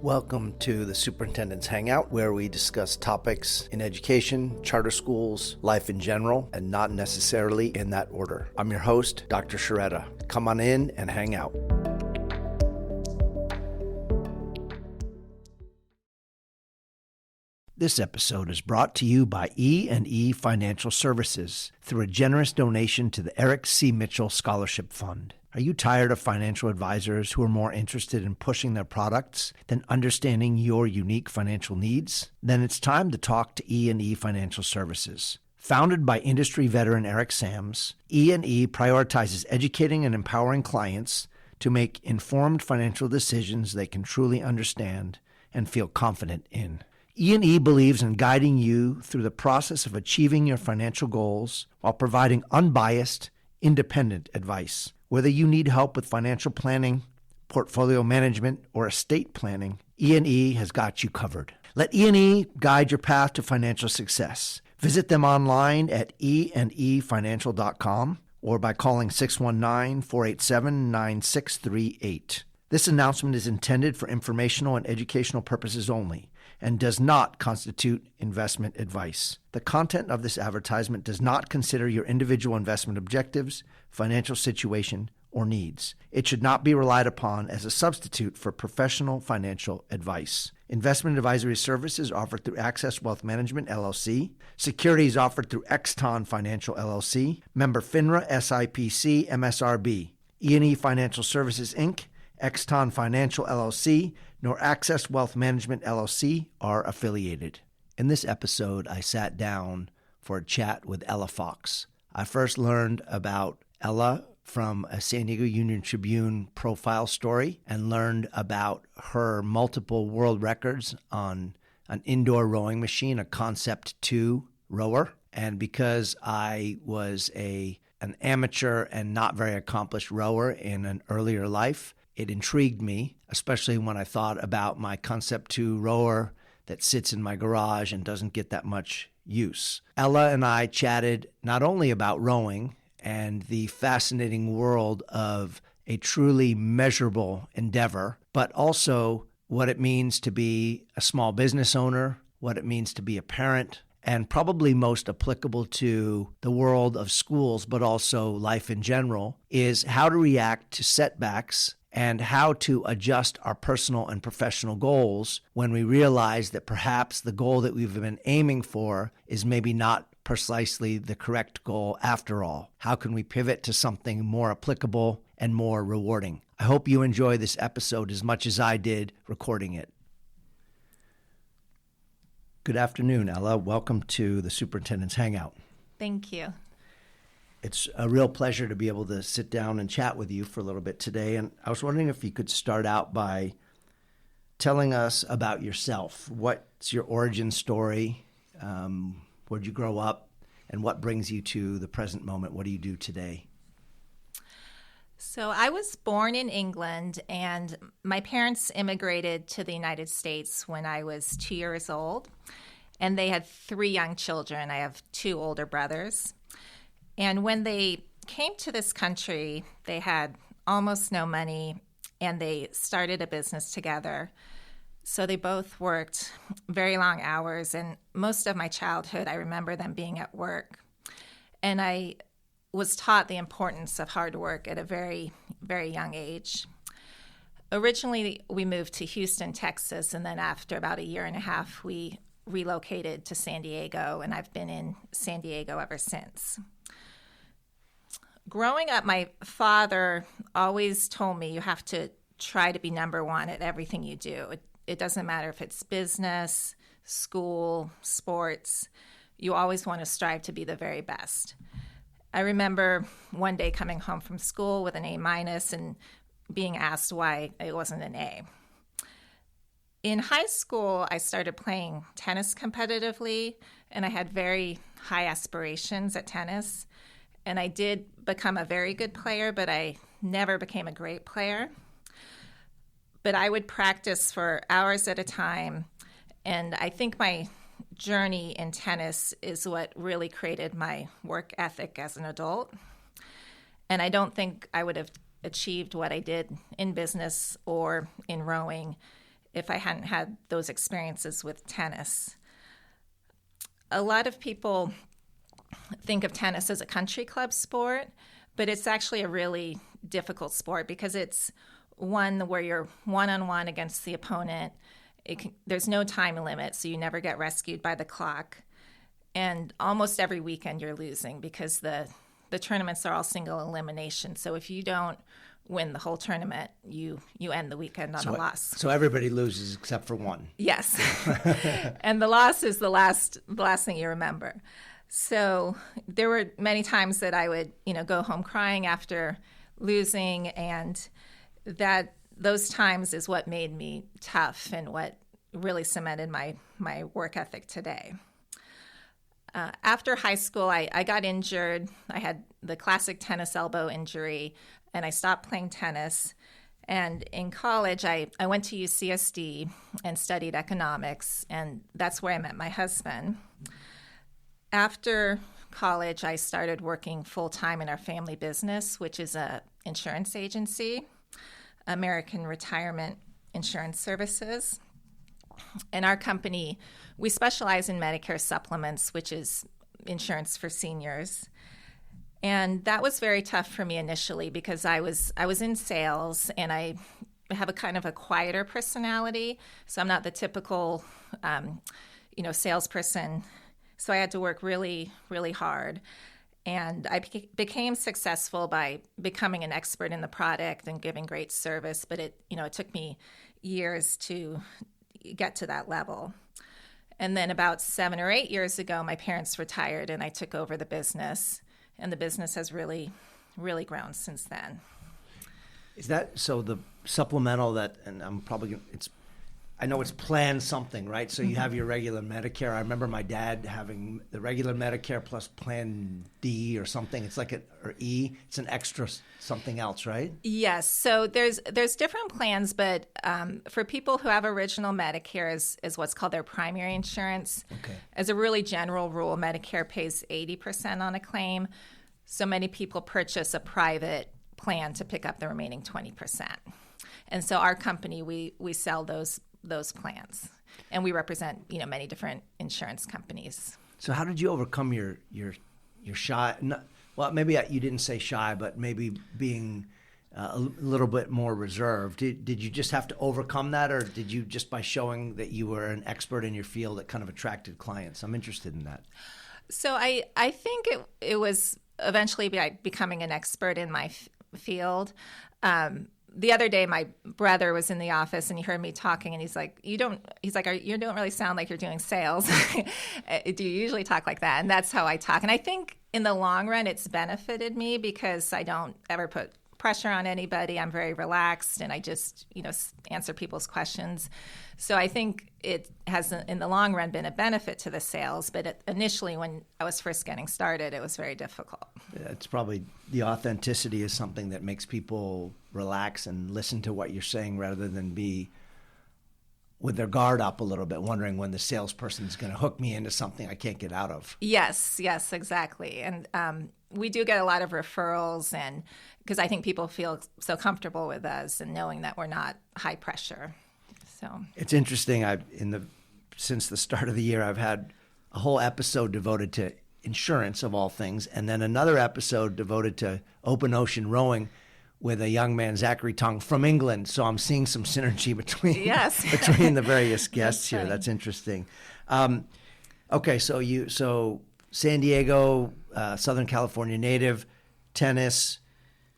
Welcome to the Superintendent's Hangout, where we discuss topics in education, charter schools, life in general, and not necessarily in that order. I'm your host, Dr. Sharetta. Come on in and hang out. This episode is brought to you by E&E Financial Services through a generous donation to the Eric C. Mitchell Scholarship Fund. Are you tired of financial advisors who are more interested in pushing their products than understanding your unique financial needs? Then it's time to talk to E&E Financial Services. Founded by industry veteran Eric Sams, E&E prioritizes educating and empowering clients to make informed financial decisions they can truly understand and feel confident in. E&E believes in guiding you through the process of achieving your financial goals while providing unbiased, independent advice. Whether you need help with financial planning, portfolio management, or estate planning, E&E has got you covered. Let E&E guide your path to financial success. Visit them online at e&efinancial.com or by calling 619-487-9638. This announcement is intended for informational and educational purposes only and does not constitute investment advice. The content of this advertisement does not consider your individual investment objectives, financial situation, or needs. It should not be relied upon as a substitute for professional financial advice. Investment advisory services offered through Access Wealth Management, LLC. Securities offered through Exton Financial, LLC. Member FINRA, SIPC, MSRB. E&E Financial Services, Inc., Exton Financial, LLC, nor Access Wealth Management, LLC are affiliated. In this episode, I sat down for a chat with Ella Fox. I first learned about Ella from a San Diego Union Tribune profile story and learned about her multiple world records on an indoor rowing machine, a Concept 2 rower. And because I was an amateur and not very accomplished rower in an earlier life, it intrigued me, especially when I thought about my Concept 2 rower that sits in my garage and doesn't get that much use. Ella and I chatted not only about rowing and the fascinating world of a truly measurable endeavor, but also what it means to be a small business owner, what it means to be a parent, and probably most applicable to the world of schools, but also life in general, is how to react to setbacks and how to adjust our personal and professional goals when we realize that perhaps the goal that we've been aiming for is maybe not precisely the correct goal after all. How can we pivot to something more applicable and more rewarding? I hope you enjoy this episode as much as I did recording it. Good afternoon, Ella. Welcome to the Superintendent's Hangout. Thank you. It's a real pleasure to be able to sit down and chat with you for a little bit today. And I was wondering if you could start out by telling us about yourself. What's your origin story? Where'd you grow up? And what brings you to the present moment? What do you do today? So I was born in England, and my parents immigrated to the United States when I was 2 years old. And they had 3 young children. I have 2 older brothers. And when they came to this country, they had almost no money, and they started a business together. So they both worked very long hours, and most of my childhood, I remember them being at work. And I was taught the importance of hard work at a very, very young age. Originally, we moved to Houston, Texas, and then after about a year and a half, we relocated to San Diego, and I've been in San Diego ever since. Growing up, my father always told me you have to try to be number one at everything you do. It doesn't matter if it's business, school, sports. You always want to strive to be the very best. I remember one day coming home from school with an A- and being asked why it wasn't an A. In high school, I started playing tennis competitively, and I had very high aspirations at tennis. And I did become a very good player, but I never became a great player. But I would practice for hours at a time, and I think my journey in tennis is what really created my work ethic as an adult. And I don't think I would have achieved what I did in business or in rowing if I hadn't had those experiences with tennis. A lot of people think of tennis as a country club sport, but it's actually a really difficult sport because it's one where you're one-on-one against the opponent. There's no time limit, so you never get rescued by the clock. And almost every weekend you're losing because the tournaments are all single elimination. So if you don't win the whole tournament, you end the weekend on a loss. So everybody loses except for one. Yes. And the loss is the last thing you remember. So there were many times that I would, go home crying after losing, and those times is what made me tough and what really cemented my work ethic today. After high school, I got injured. I had the classic tennis elbow injury, and I stopped playing tennis. And in college, I went to UCSD and studied economics, and that's where I met my husband. After college, I started working full-time in our family business, which is an insurance agency, American Retirement Insurance Services. In our company, we specialize in Medicare supplements, which is insurance for seniors. And that was very tough for me initially because I was in sales, and I have a kind of a quieter personality. So I'm not the typical, salesperson. So I had to work really, really hard. And I became successful by becoming an expert in the product and giving great service. But it took me years to get to that level. And then about 7 or 8 years ago, my parents retired and I took over the business. And the business has really, really grown since then. Is that so? The supplemental and I know it's Plan something, right? So you have your regular Medicare. I remember my dad having the regular Medicare plus Plan D or something. It's like or E. It's an extra something else, right? Yes. So there's different plans, but for people who have original Medicare is what's called their primary insurance. Okay. As a really general rule, Medicare pays 80% on a claim. So many people purchase a private plan to pick up the remaining 20%. And so our company, we sell those plans, and we represent many different insurance companies. So how did you overcome your shy? Well, maybe you didn't say shy, but maybe being a little bit more reserved. Did you just have to overcome that, or did you just by showing that you were an expert in your field that kind of attracted clients? I'm interested in that. So I think it was eventually by becoming an expert in my field. The other day, my brother was in the office and he heard me talking, and he's like, you don't really sound like you're doing sales. Do you usually talk like that? And that's how I talk. And I think in the long run, it's benefited me because I don't ever put pressure on anybody. I'm very relaxed, and I just, answer people's questions. So I think it has, in the long run, been a benefit to the sales. But initially, when I was first getting started, it was very difficult. It's probably the authenticity is something that makes people relax and listen to what you're saying rather than be with their guard up a little bit, wondering when the salesperson is going to hook me into something I can't get out of. Yes, exactly. And we do get a lot of referrals, and because I think people feel so comfortable with us and knowing that we're not high pressure. So it's interesting. Since the start of the year, I've had a whole episode devoted to insurance of all things, and then another episode devoted to open ocean rowing with a young man, Zachary Tong, from England. So I'm seeing some synergy between between the various guests here. That's interesting. Okay, so San Diego, Southern California native, tennis,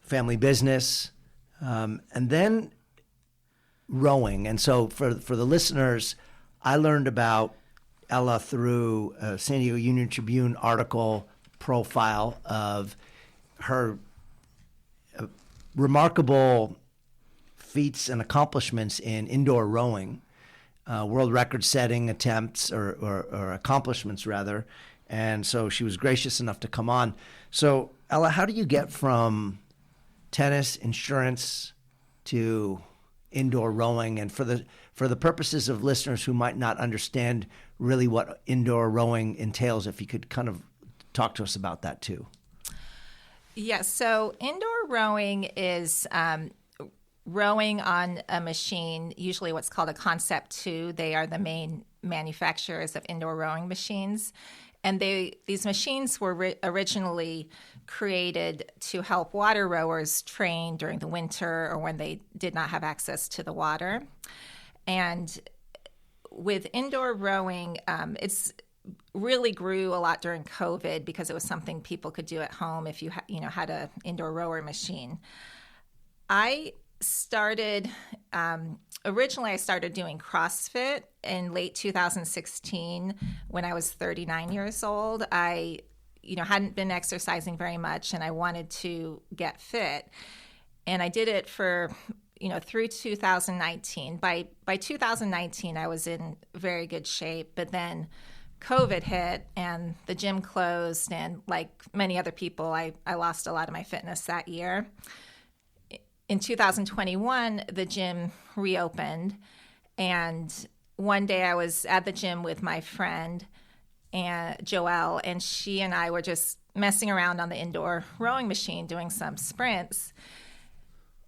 family business, and then rowing. And so for the listeners, I learned about Ella through a San Diego Union Tribune article profile of her remarkable feats and accomplishments in indoor rowing, world record-setting attempts or accomplishments, rather. And so she was gracious enough to come on. So, Ella, how do you get from tennis, insurance, to indoor rowing? And for the purposes of listeners who might not understand really what indoor rowing entails, if you could kind of talk to us about that too. Yes, so indoor rowing is rowing on a machine, usually what's called a concept 2. They are the main manufacturers of indoor rowing machines. And these machines were originally created to help water rowers train during the winter or when they did not have access to the water. And with indoor rowing, it's really grew a lot during COVID because it was something people could do at home if you had an indoor rower machine. I started originally I started doing CrossFit in late 2016 when I was 39 years old. I hadn't been exercising very much and I wanted to get fit. And I did it for through 2019. By 2019 I was in very good shape, but then COVID hit and the gym closed, and like many other people, I lost a lot of my fitness that year. In 2021, the gym reopened, and one day I was at the gym with my friend, Joelle, and she and I were just messing around on the indoor rowing machine doing some sprints.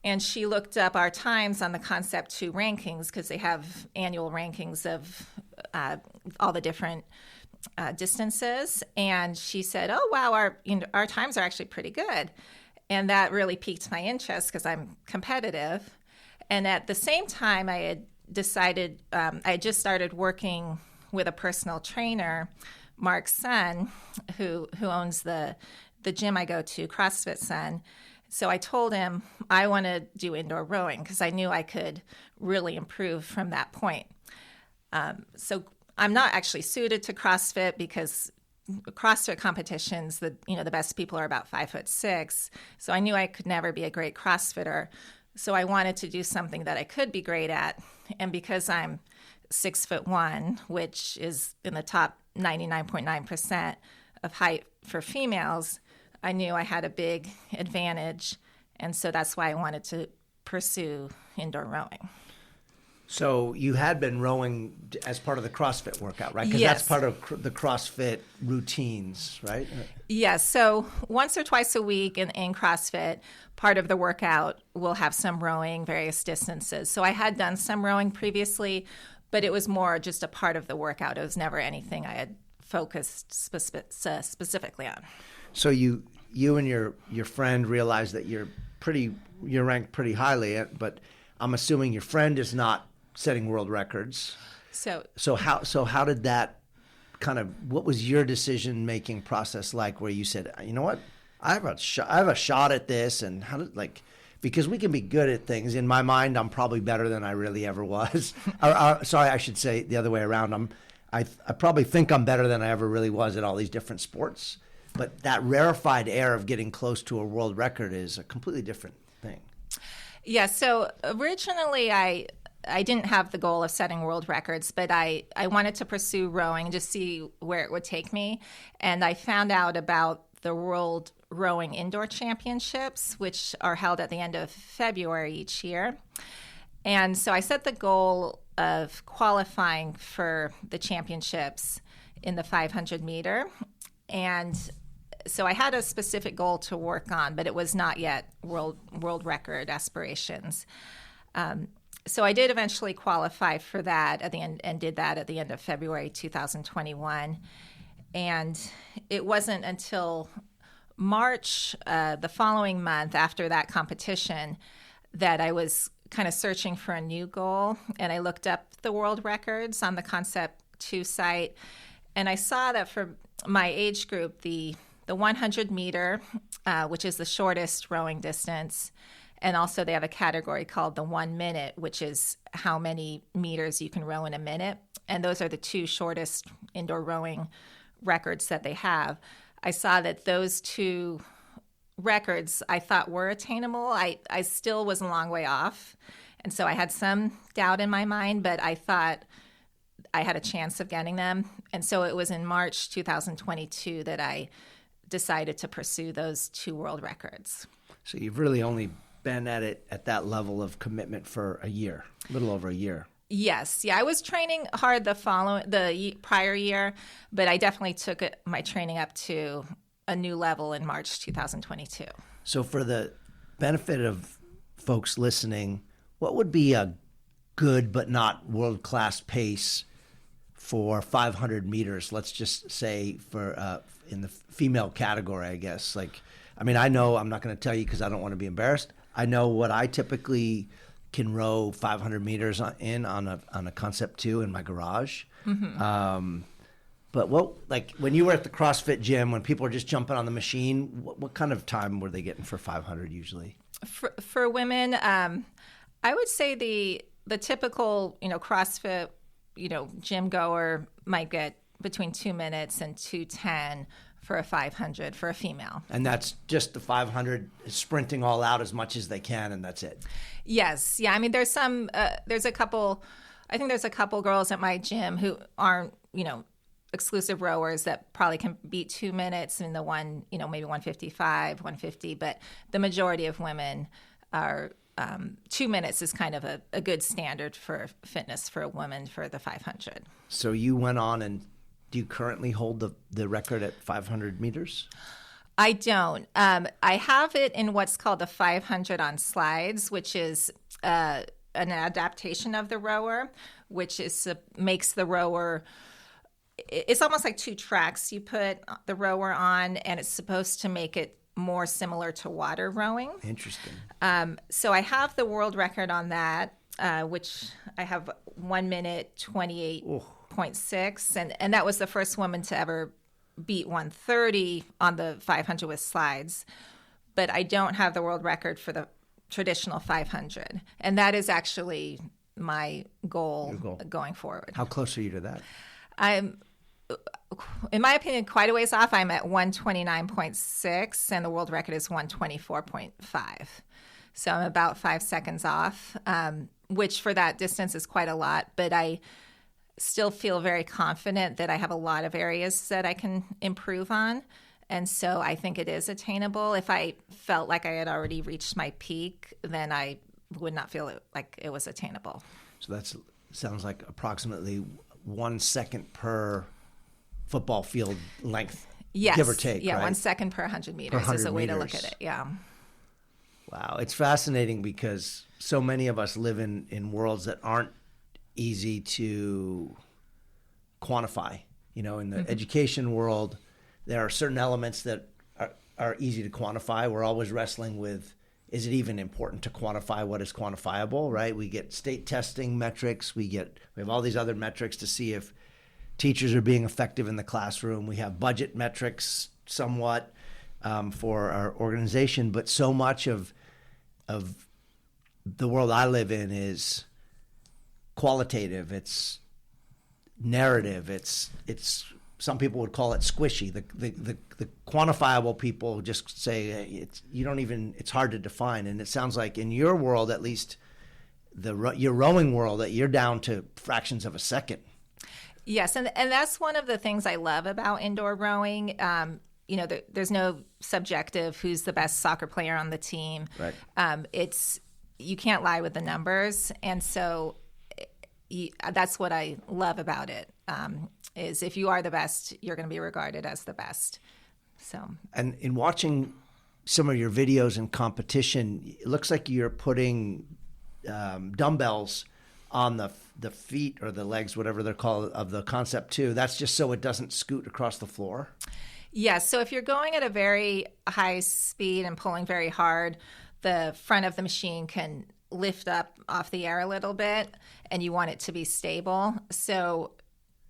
And she looked up our times on the Concept 2 rankings because they have annual rankings of all the different distances. And she said, "Oh, wow, our times are actually pretty good." And that really piqued my interest because I'm competitive. And at the same time, I had decided, I had just started working with a personal trainer, Mark's son, who owns the gym I go to, CrossFit Son. So I told him I want to do indoor rowing because I knew I could really improve from that point. So I'm not actually suited to CrossFit because CrossFit competitions, the best people are about 5'6". So I knew I could never be a great CrossFitter. So I wanted to do something that I could be great at. And because I'm 6'1", which is in the top 99.9% of height for females, I knew I had a big advantage. And so that's why I wanted to pursue indoor rowing. So you had been rowing as part of the CrossFit workout, right? Because Yes. that's part of the CrossFit routines, right? Yes. So once or twice a week in CrossFit, part of the workout will have some rowing, various distances. So I had done some rowing previously, but it was more just a part of the workout. It was never anything I had focused specifically on. So you and your friend realized that you're ranked pretty highly, but I'm assuming your friend is not setting world records. So how did that what was your decision making process like, where you said, you know what, I have a shot at this, and because we can be good at things. In my mind, I'm probably better than I really ever was. Sorry, I should say the other way around. I probably think I'm better than I ever really was at all these different sports. But that rarefied air of getting close to a world record is a completely different thing. Yeah. So originally, I didn't have the goal of setting world records, but I wanted to pursue rowing and just see where it would take me. And I found out about the World Rowing Indoor Championships, which are held at the end of February each year. And so I set the goal of qualifying for the championships in the 500 meter. And so I had a specific goal to work on, but it was not yet world record aspirations. So I did eventually qualify for that at the end, and did that at the end of February 2021. And it wasn't until March, the following month after that competition, that I was kind of searching for a new goal. And I looked up the world records on the Concept 2 site. And I saw that for my age group, the 100 meter, which is the shortest rowing distance, and also they have a category called the 1 minute, which is how many meters you can row in a minute. And those are the two shortest indoor rowing records that they have. I saw that those two records I thought were attainable. I still was a long way off. And so I had some doubt in my mind, but I thought I had a chance of getting them. And so it was in March 2022 that I decided to pursue those two world records. So you've really only been at it at that level of commitment for a year, a little over a year. Yes. Yeah, I was training hard the prior year, but I definitely took my training up to a new level in March 2022. So for the benefit of folks listening What would be a good but not world-class pace for 500 meters? Let's just say for in the female category, I guess. Like, I mean, I know I'm not going to tell you because I don't want to be embarrassed. I know what I typically can row 500 meters on a Concept 2 in my garage. Mm-hmm. But like when you were at the CrossFit gym, when people are just jumping on the machine, what kind of time were they getting for 500 usually? For women, I would say the typical, CrossFit, gym goer might get between 2 minutes and 2:10 for a 500 for a female. And that's just the 500 sprinting all out as much as they can, and that's it. Yes. Yeah. I mean, there's a couple girls at my gym who aren't, exclusive rowers that probably can beat 2 minutes in the one, maybe 155, 150. But the majority of women are 2 minutes is kind of a good standard for fitness for a woman for the 500. So you went on, and do you currently hold the record at 500 meters? I don't. I have it in what's called the 500 on slides, which is an adaptation of the rower, which makes the rower. It's almost like two tracks you put the rower on, and it's supposed to make it more similar to water rowing. Interesting. So I have the world record on that, which I have 1 minute 28.6, and that was the first woman to ever beat 130 on the 500 with slides. But I don't have the world record for the traditional 500, and that is actually my goal going forward. How close are you to that? I'm, in my opinion, quite a ways off. I'm at 129.6, and the world record is 124.5. So I'm about 5 seconds off, which for that distance is quite a lot. But I still feel very confident that I have a lot of areas that I can improve on. And so I think it is attainable. If I felt like I had already reached my peak, then I would not feel like it was attainable. So that sounds like approximately 1 second per football field length, yes, give or take. Yeah, right? 1 second per 100 meters is a way to look at it. Yeah. Wow, it's fascinating because so many of us live in worlds that aren't easy to quantify. In the education world, there are certain elements that are easy to quantify. We're always wrestling with, is it even important to quantify what is quantifiable, right? We get state testing metrics. We have all these other metrics to see if teachers are being effective in the classroom. We have budget metrics somewhat for our organization, but so much of the world I live in is qualitative. It's narrative. It's some people would call it squishy. The quantifiable people just say it's hard to define. And it sounds like in your world, at least your rowing world, that you're down to fractions of a second. Yes, and that's one of the things I love about indoor rowing. There's no subjective who's the best soccer player on the team. Right. You can't lie with the numbers, and so that's what I love about it. Is if you are the best, you're going to be regarded as the best. So. And in watching some of your videos in competition, it looks like you're putting dumbbells on the feet or the legs, whatever they're called, of the Concept 2. That's just so it doesn't scoot across the floor? Yes. So if you're going at a very high speed and pulling very hard, the front of the machine can lift up off the air a little bit, and you want it to be stable. So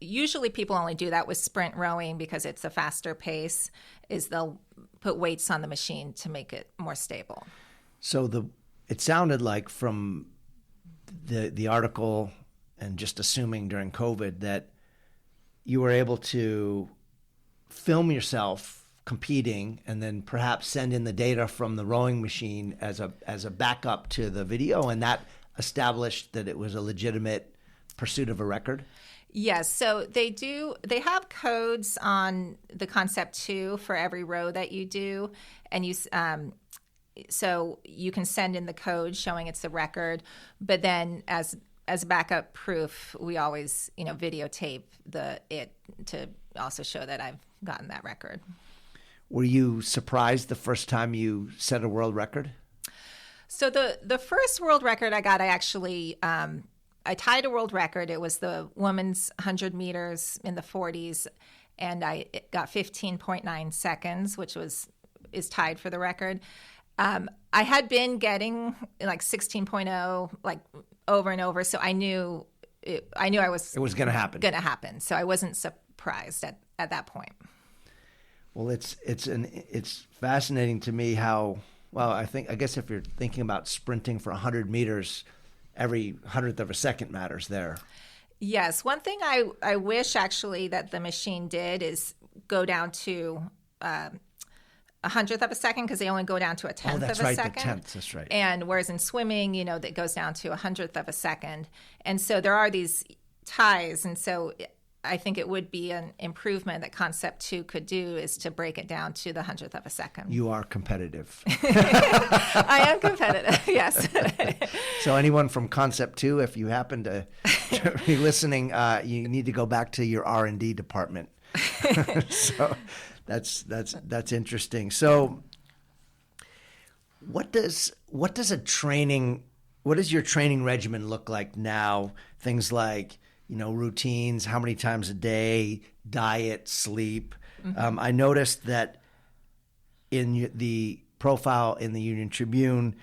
usually people only do that with sprint rowing because it's a faster pace, is they'll put weights on the machine to make it more stable. So it sounded like from the article, and just assuming during COVID, that you were able to film yourself competing and then perhaps send in the data from the rowing machine as a backup to the video, and that established that it was a legitimate pursuit of a record? Yes. So they have codes on the Concept 2 for every row that you do, and so you can send in the code showing it's a record, but then as backup proof, we always, videotape it to also show that I've gotten that record. Were you surprised the first time you set a world record? So the first world record I got, I actually I tied a world record. It was the women's 100 meters in the 40s, and I got 15.9 seconds, which is tied for the record. I had been getting like 16.0 like over and over, so I knew it was going to happen. Going to happen. So I wasn't surprised at that point. Well, it's fascinating to me how. Well, I guess if you're thinking about sprinting for 100 meters, every 100th of a second matters there. Yes. One thing I wish actually that the machine did is go down to a 100th of a second, because they only go down to a 10th of a second. Oh, that's right, the 10th. That's right. And whereas in swimming, that goes down to a 100th of a second. And so there are these ties. And so I think it would be an improvement that Concept 2 could do, is to break it down to the 100th of a second. You are competitive. I am competitive, yes. So anyone from Concept 2, if you happen to be listening, you need to go back to your R&D department. So that's interesting. So what does your training regimen look like now? Things like routines, how many times a day, diet, sleep. Mm-hmm. I noticed that in the profile in the Union Tribune,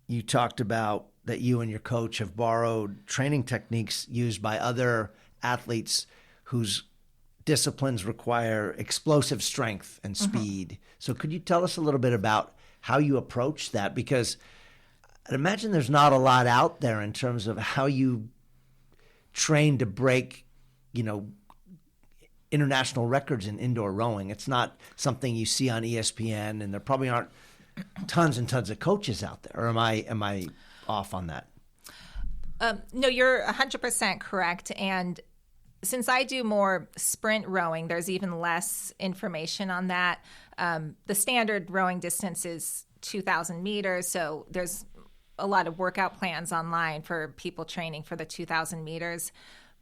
you talked about that you and your coach have borrowed training techniques used by other athletes whose disciplines require explosive strength and speed. Mm-hmm. So could you tell us a little bit about how you approach that? Because I'd imagine there's not a lot out there in terms of how you trained to break, international records in indoor rowing. It's not something you see on ESPN, and there probably aren't tons and tons of coaches out there. Or am I off on that? No, you're 100% correct. And since I do more sprint rowing, there's even less information on that. The standard rowing distance is 2,000 meters, so there's a lot of workout plans online for people training for the 2,000 meters,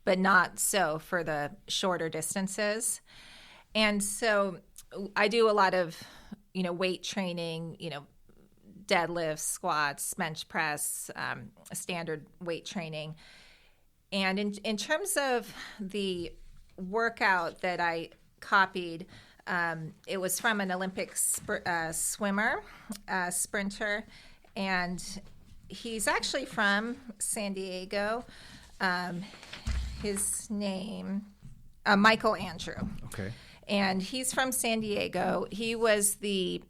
but not so for the shorter distances. And so I do a lot of, weight training, deadlifts, squats, bench press, standard weight training. And in terms of the workout that I copied, it was from an Olympic swimmer, sprinter, and he's actually from San Diego. His name, Michael Andrew. Okay. And he's from San Diego. He was the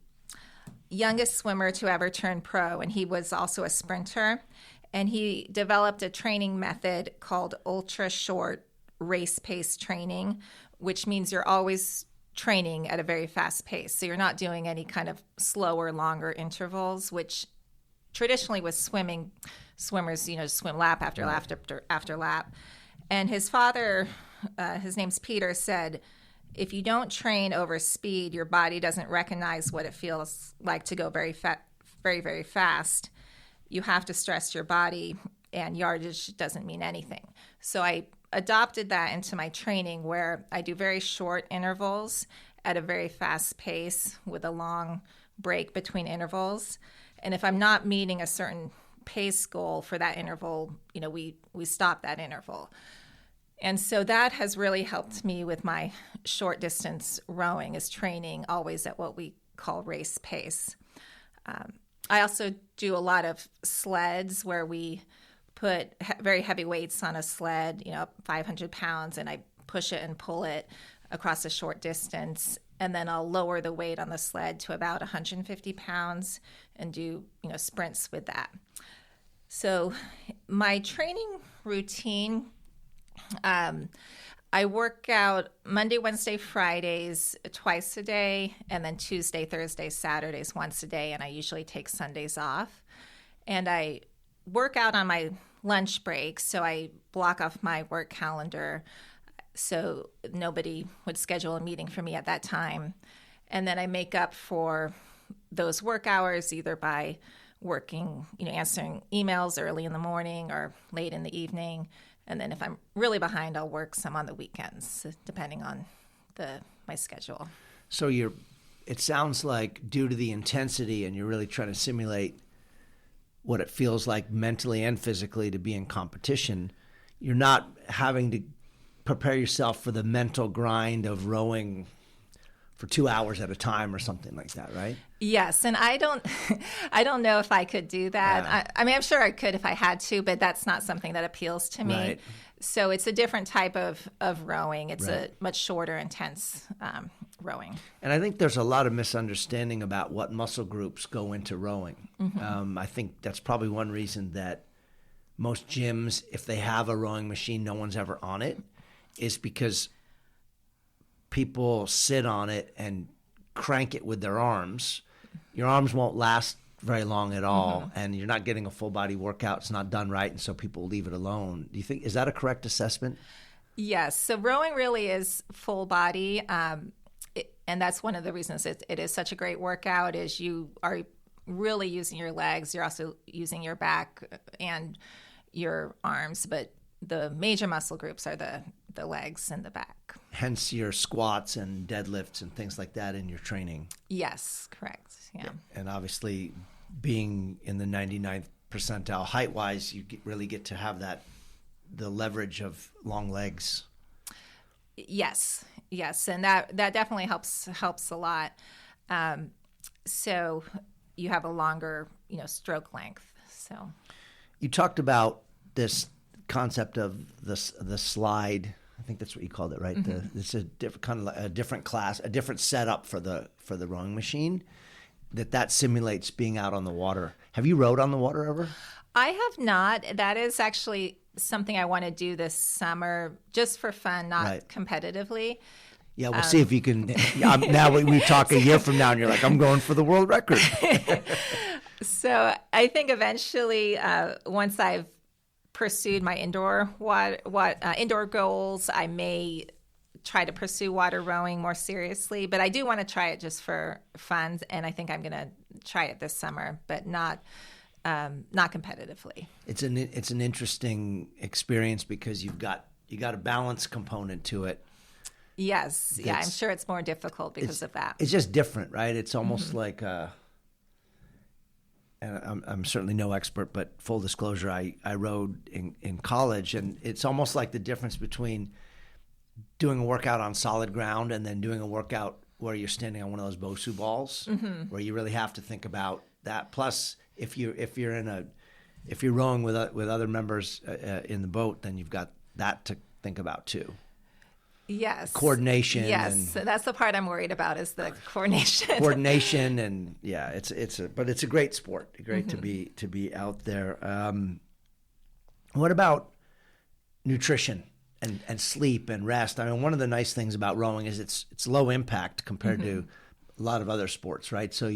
youngest swimmer to ever turn pro, and he was also a sprinter. And he developed a training method called ultra short race pace training, which means you're always training at a very fast pace. So you're not doing any kind of slower, longer intervals, which traditionally with swimmers, swim lap after lap after lap. And his father, his name's Peter, said, if you don't train over speed, your body doesn't recognize what it feels like to go very, very fast. You have to stress your body, and yardage doesn't mean anything. So I adopted that into my training, where I do very short intervals at a very fast pace with a long break between intervals. And if I'm not meeting a certain pace goal for that interval, we stop that interval. And so that has really helped me with my short distance rowing, is training always at what we call race pace. I also do a lot of sleds where we put very heavy weights on a sled, 500 pounds, and I push it and pull it across a short distance. And then I'll lower the weight on the sled to about 150 pounds and do, sprints with that. So my training routine, I work out Monday, Wednesday, Fridays twice a day, and then Tuesday, Thursday, Saturdays once a day, and I usually take Sundays off. And I work out on my lunch break, so I block off my work calendar so nobody would schedule a meeting for me at that time. And then I make up for those work hours either by working, answering emails early in the morning or late in the evening. And then if I'm really behind, I'll work some on the weekends, depending on my schedule. So it sounds like due to the intensity, and you're really trying to simulate what it feels like mentally and physically to be in competition, you're not having to prepare yourself for the mental grind of rowing for 2 hours at a time or something like that, right? Yes, and I don't know if I could do that. Yeah. I mean, I'm sure I could if I had to, but that's not something that appeals to me. Right. So it's a different type of rowing. It's Right. a much shorter, intense rowing. And I think there's a lot of misunderstanding about what muscle groups go into rowing. I think that's probably one reason that most gyms, if they have a rowing machine, no one's ever on it, is because people sit on it and crank it with their arms. Your arms won't last very long at all, and you're not getting a full body workout. It's not done right, and so people leave it alone. Do you think, is that a correct assessment? Yes. So rowing really is full body, and that's one of the reasons it is such a great workout. Is you are really using your legs. You're also using your back and your arms, but the major muscle groups are the legs and the back. Hence your squats and deadlifts and things like that in your training. Yes, correct. Yeah. And obviously, being in the 99th percentile height-wise, you really get to have the leverage of long legs. Yes, and that definitely helps a lot. So you have a longer, stroke length. So you talked about this concept of the slide. I think that's what you called it, right? It's a different kind of a different class, a different setup for the rowing machine. That simulates being out on the water. Have you rowed on the water ever? I have not. That is actually something I want to do this summer, just for fun, not competitively. Yeah, we'll see if you can. Now we talk a year from now, and you're like, I'm going for the world record. So I think eventually, once I've pursued my indoor goals, I may try to pursue water rowing more seriously. But I do want to try it just for fun, and I think I'm going to try it this summer, but not competitively. It's an interesting experience because you got a balance component to it. Yes, yeah, I'm sure it's more difficult because of that. It's just different, right? It's almost like and I'm certainly no expert, but full disclosure, I rowed in college, and it's almost like the difference between doing a workout on solid ground and then doing a workout where you're standing on one of those Bosu balls, where you really have to think about that. Plus, if you're rowing with other members in the boat, then you've got that to think about too. Yes. Coordination. Yes, that's the part I'm worried about, is the coordination. Coordination, and yeah, it's a great sport. Great to be out there. What about nutrition and sleep and rest? I mean, one of the nice things about rowing is it's low impact compared to a lot of other sports, right? So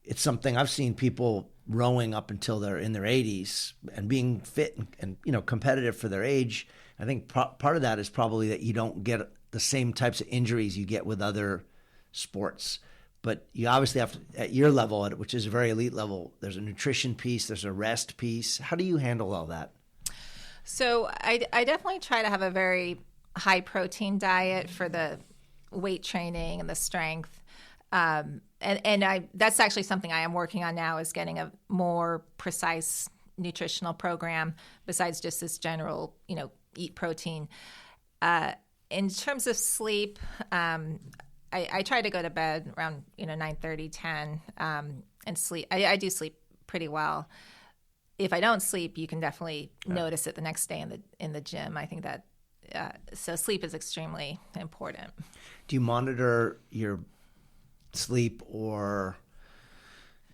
it's something I've seen people rowing up until they're in their 80s and being fit and competitive for their age. I think part of that is probably that you don't get the same types of injuries you get with other sports. But you obviously have to, at your level, which is a very elite level, there's a nutrition piece, there's a rest piece. How do you handle all that? So I definitely try to have a very high protein diet for the weight training and the strength. And that's actually something I am working on now, is getting a more precise nutritional program besides just this general, eat protein. In terms of sleep, I try to go to bed around 9:30, 10, and sleep. I do sleep pretty well. If I don't sleep, you can definitely notice it the next day in the gym. I think that so sleep is extremely important. Do you monitor your sleep, or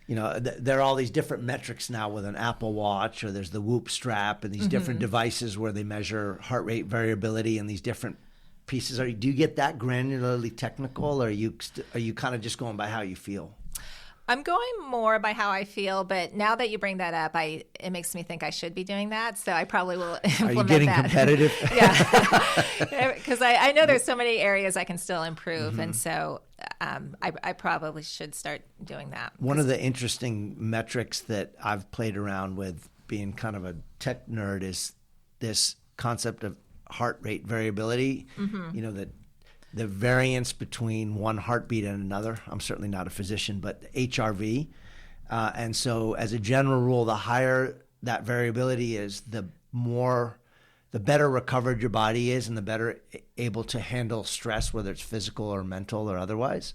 there are all these different metrics now with an Apple Watch, or there's the Whoop strap, and these different devices where they measure heart rate variability and these different pieces. Do you get that granularly technical, or are you kind of just going by how you feel? I'm going more by how I feel, but now that you bring that up, it makes me think I should be doing that. So I probably will implement that. Are you getting competitive? Yeah, because I know there's so many areas I can still improve, and so I probably should start doing that. One of the interesting metrics that I've played around with, being kind of a tech nerd, is this concept of heart rate variability. That the variance between one heartbeat and another. I'm certainly not a physician, but HRV. And so as a general rule, the higher that variability is, the better recovered your body is and the better able to handle stress, whether it's physical or mental or otherwise.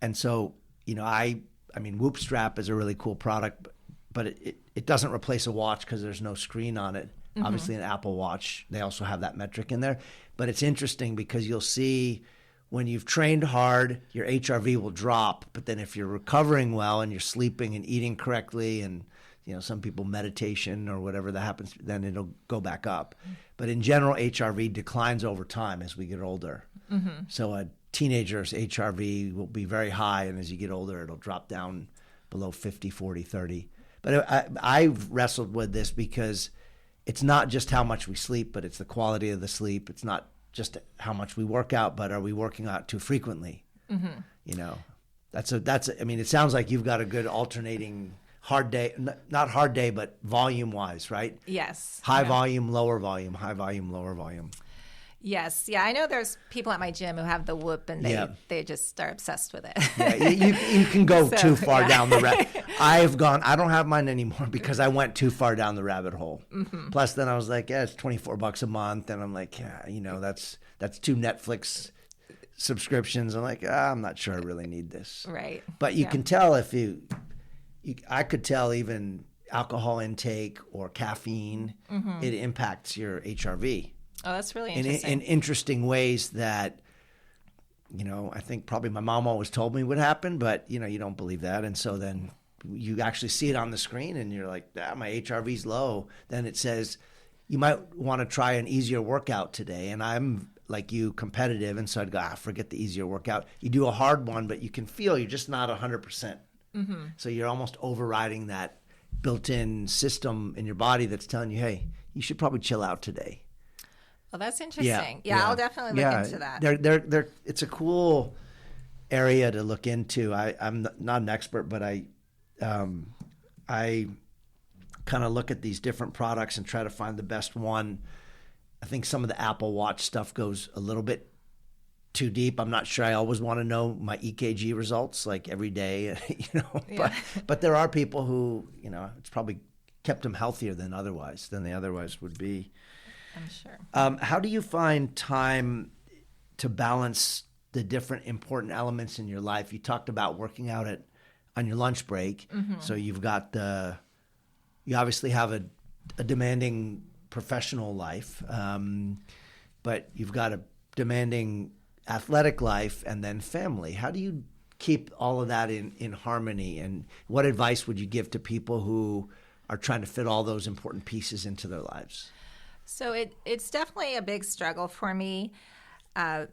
And so, I mean, Whoop Strap is a really cool product, but it doesn't replace a watch because there's no screen on it. Mm-hmm. Obviously, an Apple Watch, they also have that metric in there. But it's interesting because you'll see when you've trained hard, your HRV will drop. But then if you're recovering well and you're sleeping and eating correctly and some people meditation or whatever that happens, then it'll go back up. But in general, HRV declines over time as we get older. Mm-hmm. So a teenager's HRV will be very high, and as you get older, it'll drop down below 50, 40, 30. But I've wrestled with this because it's not just how much we sleep, but it's the quality of the sleep. It's not just how much we work out, but are we working out too frequently? Mm-hmm. That's I mean, it sounds like you've got a good alternating hard day, not hard day, but volume wise, right? Yes. High volume, lower volume, high volume, lower volume. Yes. Yeah. I know there's people at my gym who have the Whoop and they just are obsessed with it. Yeah, you can go too far down the rabbit. I don't have mine anymore because I went too far down the rabbit hole. Mm-hmm. Plus then I was like, it's $24 a month. And I'm like, that's 2 Netflix subscriptions. I'm like, I'm not sure I really need this. Right. But you can tell I could tell even alcohol intake or caffeine, mm-hmm. it impacts your HRV. Oh, that's really interesting. In interesting ways that, I think probably my mom always told me would happen, but, you don't believe that. And so then you actually see it on the screen and you're like, my HRV's low. Then it says, you might want to try an easier workout today. And I'm like you, competitive. And so I'd go, forget the easier workout. You do a hard one, but you can feel you're just not 100%. Mm-hmm. So you're almost overriding that built-in system in your body that's telling you, hey, you should probably chill out today. Well, that's interesting. Yeah, I'll definitely look into that. It's a cool area to look into. I'm not an expert, but I kind of look at these different products and try to find the best one. I think some of the Apple Watch stuff goes a little bit too deep. I'm not sure I always want to know my EKG results like every day, but there are people who, it's probably kept them healthier than they otherwise would be. I'm sure. How do you find time to balance the different important elements in your life? You talked about working out on your lunch break. Mm-hmm. So you obviously have a demanding professional life, but you've got a demanding athletic life and then family. How do you keep all of that in harmony? And what advice would you give to people who are trying to fit all those important pieces into their lives? So it's definitely a big struggle for me. I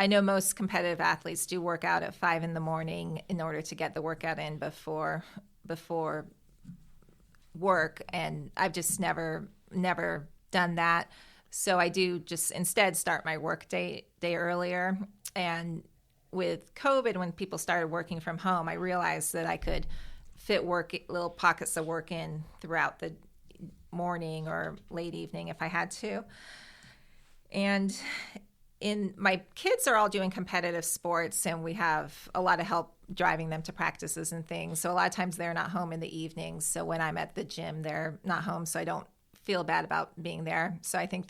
know most competitive athletes do work out at 5 a.m. in order to get the workout in before work, and I've just never done that. So I do just instead start my work day earlier. And with COVID, when people started working from home, I realized that I could fit little pockets of work in throughout the morning or late evening if I had to. And my kids are all doing competitive sports, and we have a lot of help driving them to practices and things. So a lot of times they're not home in the evenings. So when I'm at the gym, they're not home, so I don't feel bad about being there. So I think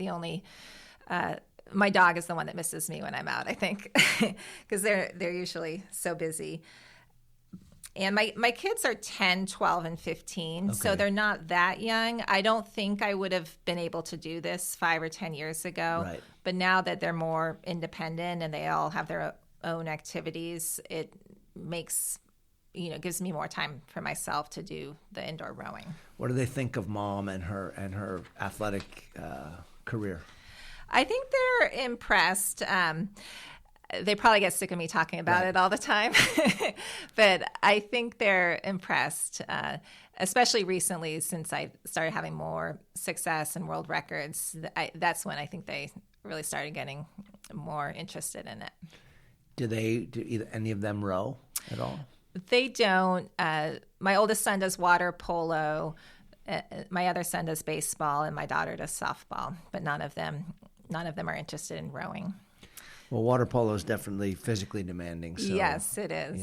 my dog is the one that misses me when I'm out, I think, because they're usually so busy. And my kids are 10, 12, and 15, okay. So they're not that young. I don't think I would have been able to do this 5 or 10 years ago. Right. But now that they're more independent and they all have their own activities, it gives me more time for myself to do the indoor rowing. What do they think of Mom and her athletic career? I think they're impressed. They probably get sick of me talking about it all the time, but I think they're impressed, especially recently since I started having more success and world records. That's when I think they really started getting more interested in it. Do any of them row at all? They don't. My oldest son does water polo. My other son does baseball, and my daughter does softball. But none of them are interested in rowing. Well, water polo is definitely physically demanding. So, yes, it is.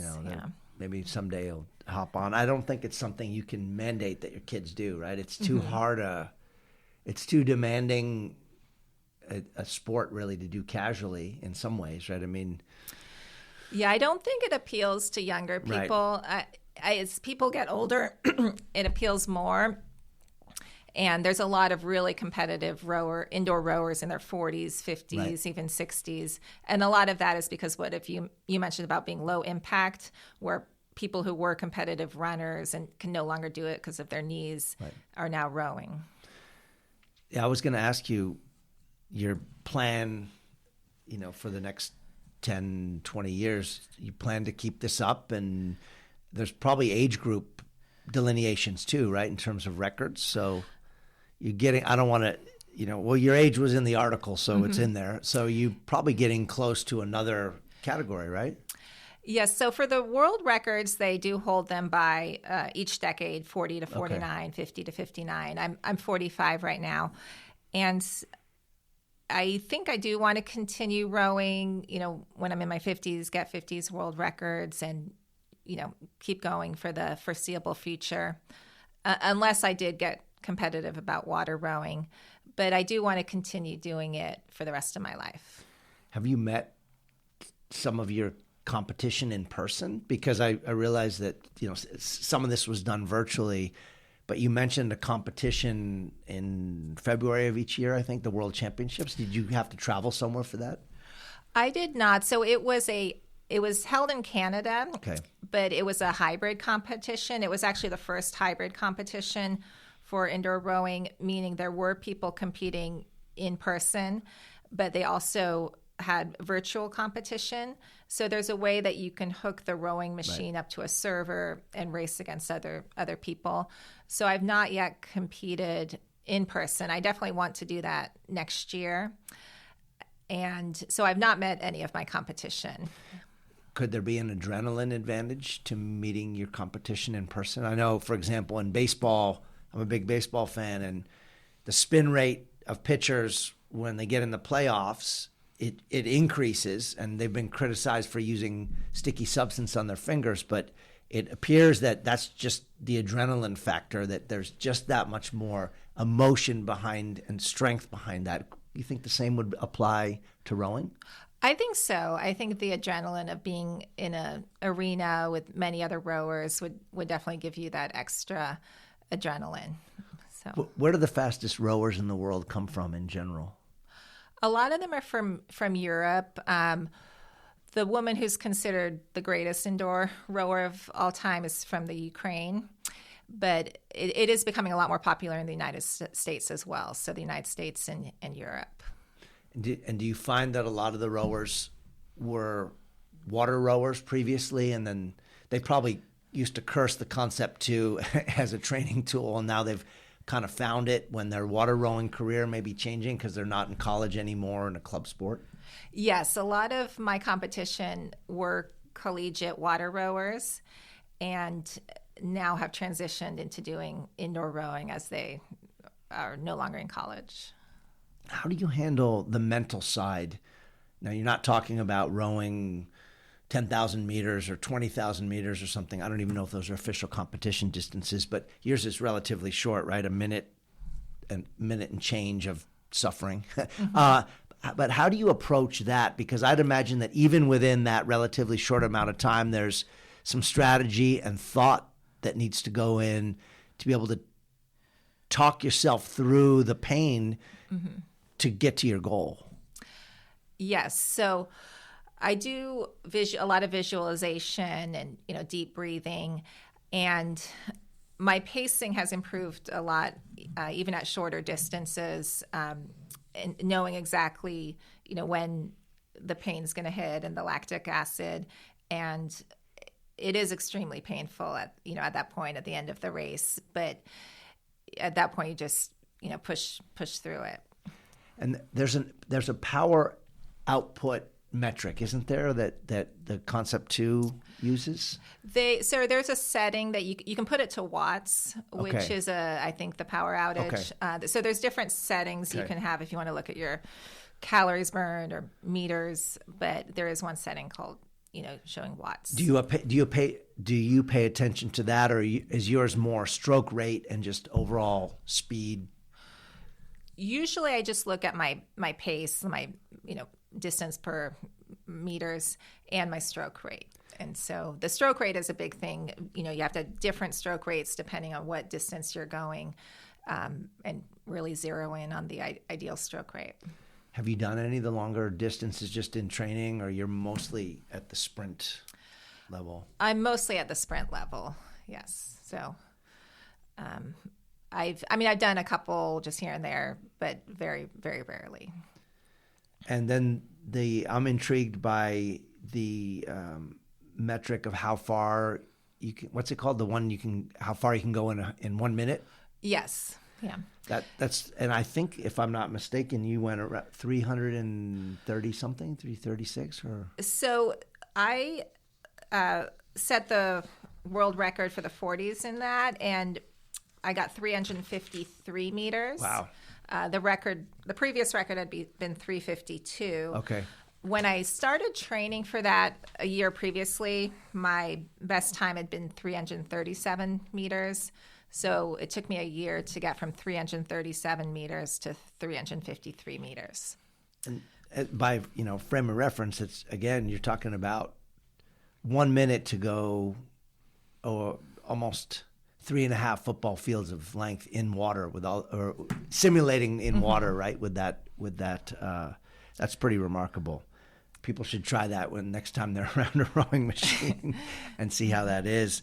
maybe someday he'll hop on. I don't think it's something you can mandate that your kids do, right? It's too hard it's too demanding a sport really to do casually in some ways, right? I mean, yeah, I don't think it appeals to younger people. Right. As people get older, it appeals more. And there's a lot of really competitive indoor rowers in their 40s, 50s, right, even 60s. And a lot of that is because what if you mentioned about being low impact, where people who were competitive runners and can no longer do it because of their knees, right, are now rowing. Yeah, I was going to ask you your plan, for the next 10, 20 years. You plan to keep this up, and there's probably age group delineations too, right, in terms of records. So you're getting, I don't want to, well, your age was in the article, so it's in there. So you're probably getting close to another category, right? Yes. So for the world records, they do hold them by each decade, 40 to 49, okay, 50 to 59. I'm 45 right now. And I think I do want to continue rowing, when I'm in my 50s, get 50s world records and, keep going for the foreseeable future, unless I did get competitive about water rowing. But I do want to continue doing it for the rest of my life. Have you met some of your competition in person? Because I realize that, some of this was done virtually, but you mentioned a competition in February of each year, I think, the World Championships. Did you have to travel somewhere for that? I did not. So it was held in Canada, okay, but it was a hybrid competition. It was actually the first hybrid competition for indoor rowing, meaning there were people competing in person, but they also had virtual competition. So there's a way that you can hook the rowing machine up to a server and race against other people. So I've not yet competed in person. I definitely want to do that next year. And so I've not met any of my competition. Could there be an adrenaline advantage to meeting your competition in person? I know, for example, in baseball, I'm a big baseball fan, and the spin rate of pitchers when they get in the playoffs, it increases, and they've been criticized for using sticky substance on their fingers, but it appears that that's just the adrenaline factor, that there's just that much more emotion behind and strength behind that. You think the same would apply to rowing? I think so. I think the adrenaline of being in an arena with many other rowers would definitely give you that extra adrenaline. So, where do the fastest rowers in the world come from in general? A lot of them are from Europe. The woman who's considered the greatest indoor rower of all time is from the Ukraine, but it is becoming a lot more popular in the United States as well. So the United States and Europe. And do you find that a lot of the rowers were water rowers previously, and then they probably used to curse the concept too as a training tool, and now they've kind of found it when their water rowing career may be changing because they're not in college anymore in a club sport? Yes, a lot of my competition were collegiate water rowers and now have transitioned into doing indoor rowing as they are no longer in college. How do you handle the mental side? Now, you're not talking about rowing 10,000 meters or 20,000 meters or something. I don't even know if those are official competition distances, but yours is relatively short, right? A minute and change of suffering. But how do you approach that? Because I'd imagine that even within that relatively short amount of time, there's some strategy and thought that needs to go in to be able to talk yourself through the pain to get to your goal. Yes. So I do a lot of visualization and, deep breathing, and my pacing has improved a lot, even at shorter distances, and knowing exactly, when the pain's going to hit and the lactic acid. And it is extremely painful at that point at the end of the race. But at that point, you just, push through it. And there's a power output metric, isn't there, that the Concept 2 uses? There's a setting that you can put it to watts, which is I think the power outage. Okay. So there's different settings you can have if you want to look at your calories burned or meters, but there is one setting called showing watts. Do you pay attention to that, or is yours more stroke rate and just overall speed? Usually I just look at my pace, my distance per meters, and my stroke rate. And so the stroke rate is a big thing. You have to have different stroke rates depending on what distance you're going, and really zero in on the ideal stroke rate. Have you done any of the longer distances just in training, or you're mostly at the sprint level? I'm mostly at the sprint level, yes. So I've done a couple just here and there, but very, very rarely. And then I'm intrigued by the metric of how far you can, what's it called? The one how far you can go in 1 minute? Yes. Yeah. That's, and I think if I'm not mistaken, you went around 330 something, 336 or? So I set the world record for the 40s in that, and I got 353 meters. Wow. The previous record had been 352. Okay. When I started training for that a year previously, my best time had been 337 meters. So it took me a year to get from 337 meters to 353 meters. And by, frame of reference, it's, again, you're talking about 1 minute to go almost 3.5 football fields of length in water or simulating in water, right? With that, that's pretty remarkable. People should try that next time they're around a rowing machine and see how that is.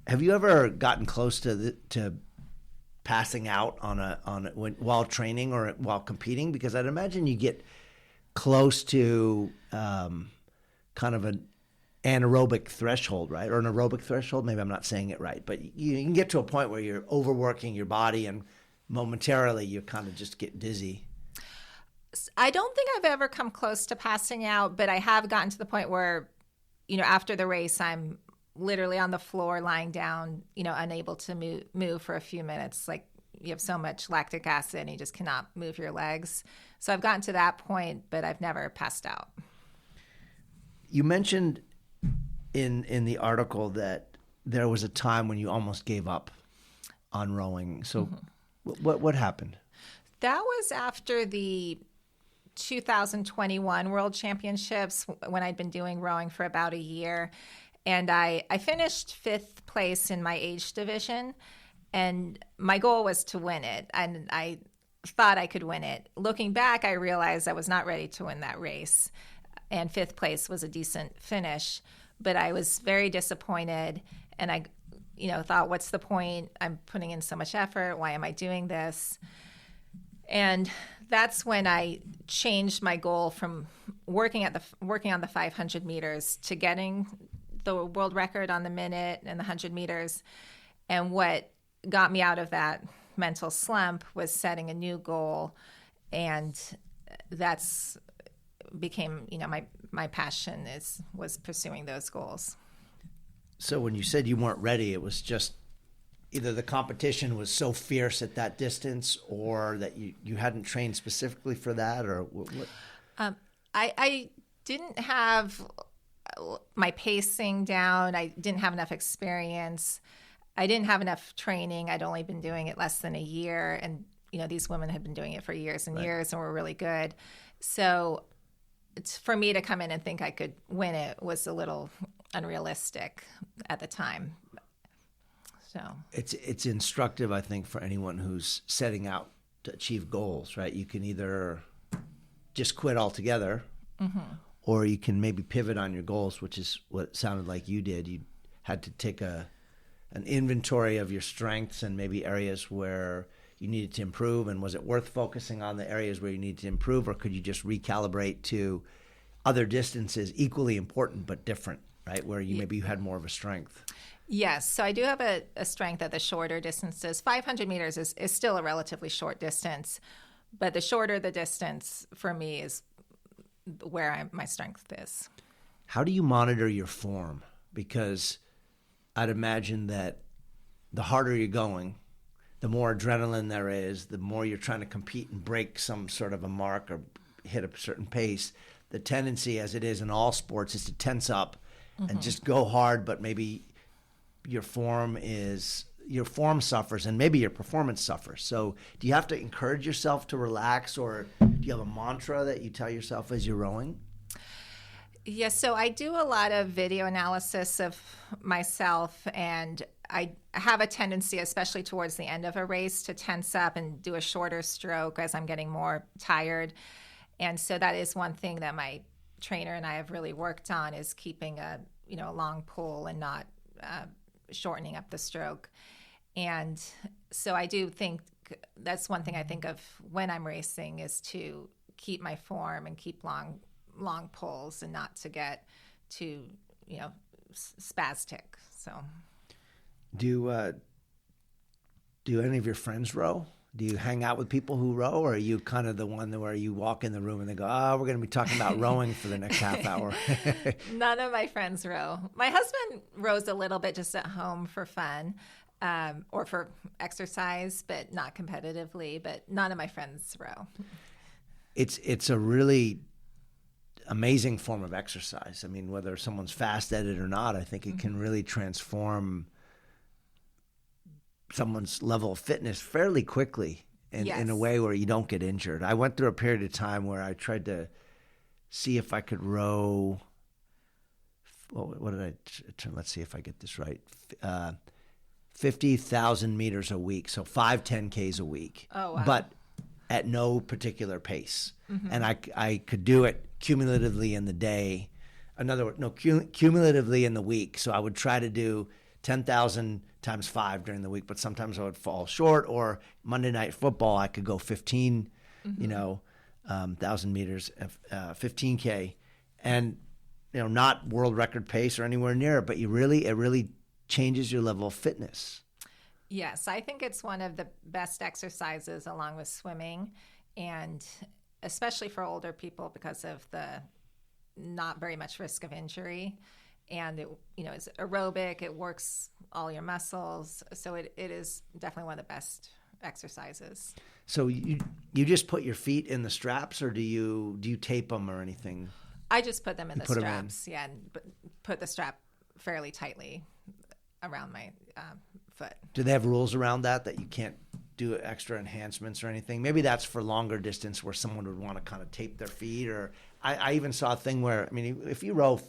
Have you ever gotten close to passing out while training or while competing? Because I'd imagine you get close to kind of an anaerobic threshold, right? Or an aerobic threshold. Maybe I'm not saying it right, but you can get to a point where you're overworking your body and momentarily you kind of just get dizzy. I don't think I've ever come close to passing out, but I have gotten to the point where, after the race, I'm literally on the floor, lying down, unable to move for a few minutes. Like, you have so much lactic acid and you just cannot move your legs. So I've gotten to that point, but I've never passed out. You mentioned in the article that there was a time when you almost gave up on rowing. So what happened? That was after the 2021 World Championships, when I'd been doing rowing for about a year. And I finished 5th place in my age division, and my goal was to win it. And I thought I could win it. Looking back, I realized I was not ready to win that race, and 5th place was a decent finish. But I was very disappointed, and I thought, what's the point? I'm putting in so much effort. Why am I doing this? And that's when I changed my goal from working on the 500 meters to getting the world record on the minute and the 100 meters. And what got me out of that mental slump was setting a new goal. And that's became, my passion was pursuing those goals. So when you said you weren't ready, it was just either the competition was so fierce at that distance, or that you hadn't trained specifically for that, or what? I didn't have my pacing down. I didn't have enough experience. I didn't have enough training. I'd only been doing it less than a year, and these women had been doing it for years and years and were really good. So for me to come in and think I could win it was a little unrealistic at the time. So it's instructive, I think, for anyone who's setting out to achieve goals, right? You can either just quit altogether, or you can maybe pivot on your goals, which is what it sounded like you did. You had to take an inventory of your strengths and maybe areas where you needed to improve, and was it worth focusing on the areas where you needed to improve, or could you just recalibrate to other distances equally important but different, right, where maybe you had more of a strength? Yes, so I do have a strength at the shorter distances. 500 meters is still a relatively short distance, but the shorter the distance for me is where my strength is. How do you monitor your form? Because I'd imagine that the harder you're going, the more adrenaline there is, the more you're trying to compete and break some sort of a mark or hit a certain pace, the tendency, as it is in all sports, is to tense up and just go hard, but maybe your form suffers and maybe your performance suffers. So do you have to encourage yourself to relax, or do you have a mantra that you tell yourself as you're rowing? Yes, so I do a lot of video analysis of myself, and I have a tendency, especially towards the end of a race, to tense up and do a shorter stroke as I'm getting more tired. And so that is one thing that my trainer and I have really worked on, is keeping a long pull and not shortening up the stroke. And so I do think that's one thing I think of when I'm racing, is to keep my form and keep long pulls and not to get too spastic. So do any of your friends row? Do you hang out with people who row, or are you kind of the one where you walk in the room and they go, oh, we're going to be talking about rowing for the next half hour? None of my friends row. My husband rows a little bit just at home for fun, or for exercise, but not competitively. But none of my friends row. It's a really amazing form of exercise. I mean, whether someone's fast at it or not, I think it can really transform someone's level of fitness fairly quickly in a way where you don't get injured. I went through a period of time where I tried to see if I could row. What did I turn? Let's see if I get this right. 50,000 meters a week, so 5 10Ks a week. Oh, wow. But at no particular pace. And I could do it cumulatively in the day. Cumulatively in the week. So I would try to do 10,000 times 5 during the week, but sometimes I would fall short. Or Monday Night Football, I could go 15, thousand meters, 15K, and not world record pace or anywhere near it, but it really changes your level of fitness. Yes, I think it's one of the best exercises along with swimming, and especially for older people because of the not very much risk of injury. And it's aerobic, it works all your muscles. So it is definitely one of the best exercises. So you just put your feet in the straps, or do you tape them or anything? I just put them in the straps, and put the strap fairly tightly around my foot. Do they have rules around that you can't do extra enhancements or anything? Maybe that's for longer distance where someone would want to kind of tape their feet. Or I even saw a thing where, if you row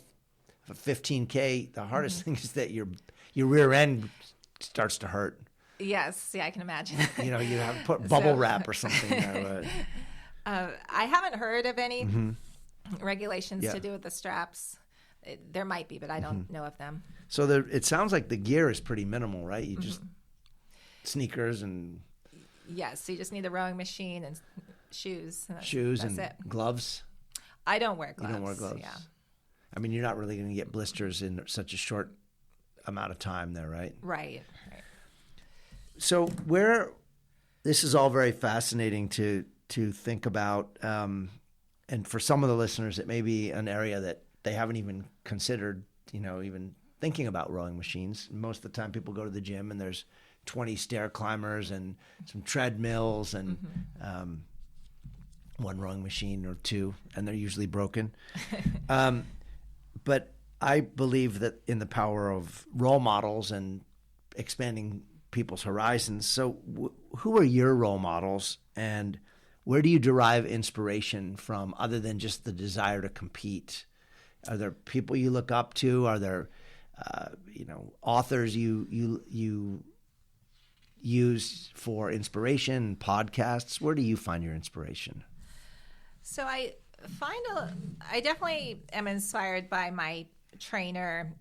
a 15K, the hardest thing is that your rear end starts to hurt. Yes, I can imagine. You have to put bubble wrap or something there. I haven't heard of any regulations to do with the straps. There might be, but I don't know of them. So it sounds like the gear is pretty minimal, right? You just sneakers and... Yes, so you just need the rowing machine and shoes. That's and it. Gloves? I don't wear gloves. You don't wear gloves? Yeah. You're not really going to get blisters in such a short amount of time there, right? Right. So this is all very fascinating to think about, and for some of the listeners, it may be an area that they haven't even considered, even thinking about rowing machines. Most of the time people go to the gym and there's 20 stair climbers and some treadmills and one rowing machine or two, and they're usually broken. But I believe that in the power of role models and expanding people's horizons. So who are your role models, and where do you derive inspiration from other than just the desire to compete? Are there people you look up to? Are there, authors you use for inspiration, podcasts? Where do you find your inspiration? So I definitely am inspired by my trainer,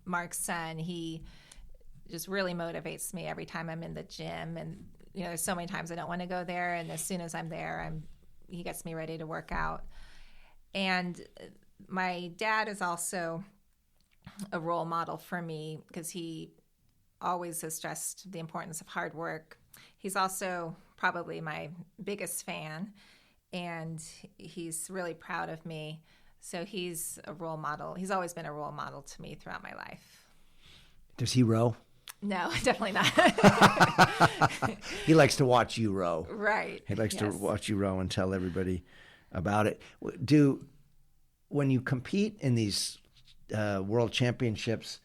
Mark's son. He just really motivates me every time I'm in the gym. And, there's so many times I don't want to go there. And as soon as I'm there, he gets me ready to work out. And my dad is also a role model for me because he always has stressed the importance of hard work. He's also probably my biggest fan, and he's really proud of me. So he's a role model. He's always been a role model to me throughout my life. Does he row? No, definitely not. He likes to watch you row. Right. He likes to watch you row and tell everybody about it. When you compete in these world championships,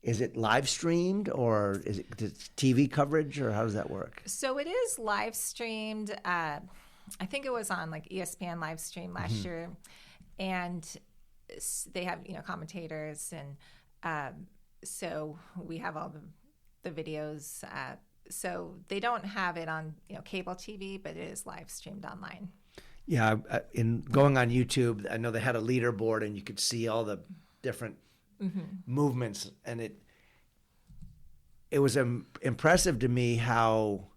is it live streamed or is it TV coverage, or how does that work? So it is live streamed. I think it was on like ESPN live stream last year, and they have commentators, and so we have all the videos. So they don't have it on cable TV, but it is live streamed online. Yeah, in going on YouTube, I know they had a leaderboard, and you could see all the different movements, and it was impressive to me how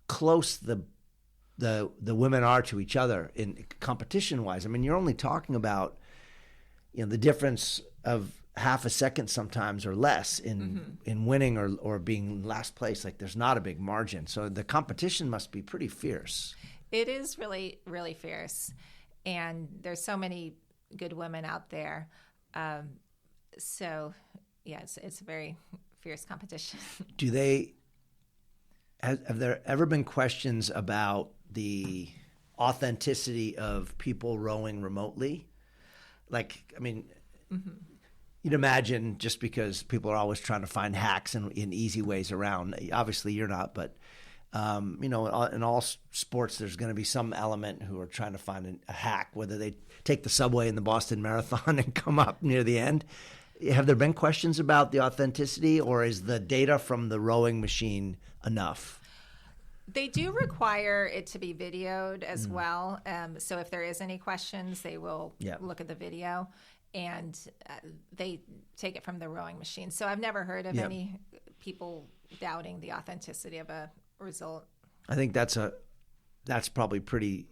close the women are to each other in competition wise. I mean, you're only talking about the difference of half a second sometimes or less in winning or being last place. Like, there's not a big margin, so the competition must be pretty fierce. It is really, really fierce, and there's so many good women out there. So, yeah, it's a very fierce competition. Have there ever been questions about the authenticity of people rowing remotely? Like, I mean, you'd imagine, just because people are always trying to find hacks and in easy ways around. Obviously, you're not, but in all sports, there's going to be some element who are trying to find a hack, whether they take the subway in the Boston Marathon and come up near the end. Have there been questions about the authenticity, or is the data from the rowing machine enough? They do require it to be videoed as well. So if there is any questions, they will look at the video, and they take it from the rowing machine. So I've never heard of any people doubting the authenticity of a result. I think that's probably pretty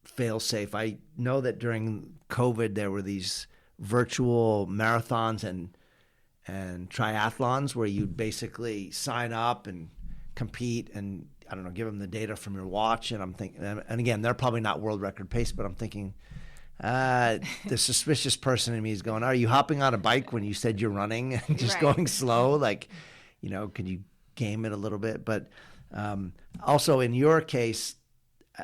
fail-safe. I know that during COVID there were these virtual marathons and triathlons where you'd basically sign up and compete and, I don't know, give them the data from your watch. And I'm thinking, and again, they're probably not world record pace, but I'm thinking, the suspicious person in me is going, are you hopping on a bike when you said you're running and just going slow? Like, could you game it a little bit? But also in your case,